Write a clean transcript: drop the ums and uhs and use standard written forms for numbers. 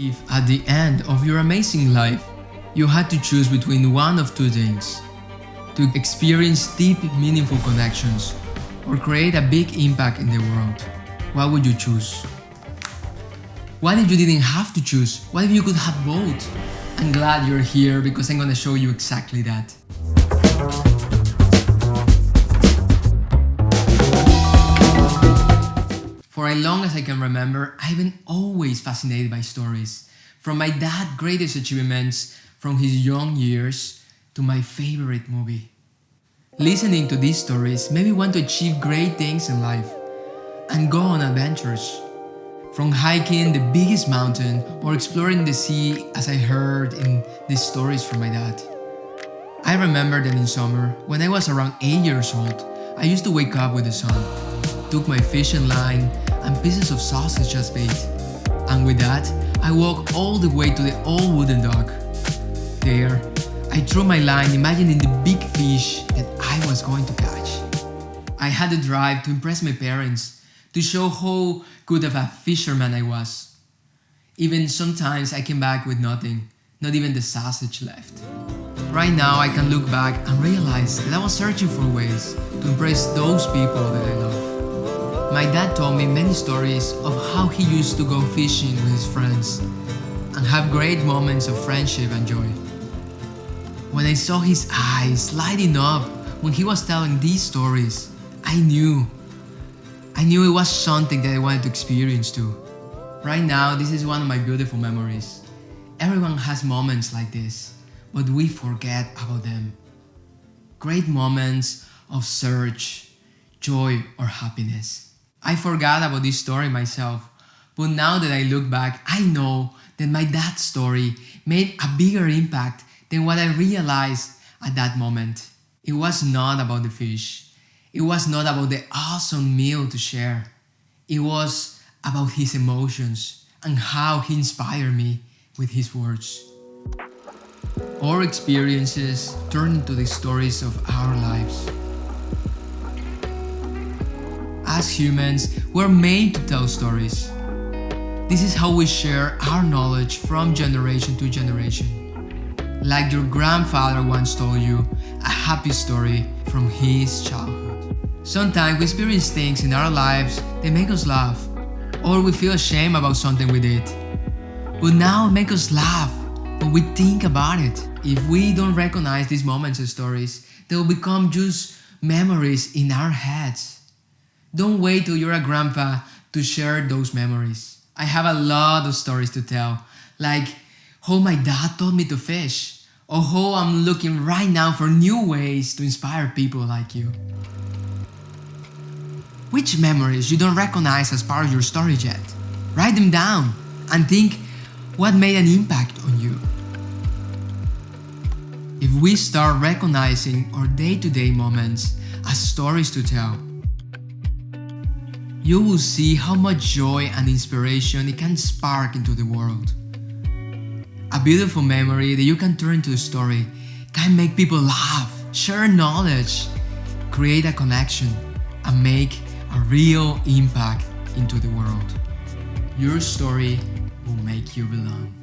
If at the end of your amazing life, you had to choose between one of two things, to experience deep, meaningful connections or create a big impact in the world, what would you choose? What if you didn't have to choose? What if you could have both? I'm glad you're here because I'm gonna show you exactly that. For as long as I can remember, I've been always fascinated by stories. From my dad's greatest achievements from his young years to my favorite movie. Listening to these stories made me want to achieve great things in life and go on adventures. From hiking the biggest mountain or exploring the sea as I heard in these stories from my dad. I remember that in summer, when I was around 8 years old, I used to wake up with the sun, took my fishing line and pieces of sausage as bait, and with that, I walked all the way to the old wooden dock. There, I threw my line imagining the big fish that I was going to catch. I had to drive to impress my parents, to show how good of a fisherman I was. Even sometimes I came back with nothing, not even the sausage left. Right now I can look back and realize that I was searching for ways to impress those people that I love. My dad told me many stories of how he used to go fishing with his friends and have great moments of friendship and joy. When I saw his eyes lighting up when he was telling these stories, I knew it was something that I wanted to experience too. Right now, this is one of my beautiful memories. Everyone has moments like this, but we forget about them. Great moments of search, joy, or happiness. I forgot about this story myself, but now that I look back, I know that my dad's story made a bigger impact than what I realized at that moment. It was not about the fish. It was not about the awesome meal to share. It was about his emotions and how he inspired me with his words. Our experiences turn into the stories of our lives. As humans, we're made to tell stories. This is how we share our knowledge from generation to generation. Like your grandfather once told you a happy story from his childhood. Sometimes we experience things in our lives that make us laugh, or we feel ashamed about something we did. But now it makes us laugh when we think about it. If we don't recognize these moments as stories, they will become just memories in our heads. Don't wait till you're a grandpa to share those memories. I have a lot of stories to tell, like how my dad taught me to fish, or how I'm looking right now for new ways to inspire people like you. Which memories you don't recognize as part of your story yet? Write them down and think what made an impact on you. If we start recognizing our day-to-day moments as stories to tell, you will see how much joy and inspiration it can spark into the world. A beautiful memory that you can turn into a story can make people laugh, share knowledge, create a connection, and make a real impact into the world. Your story will make you belong.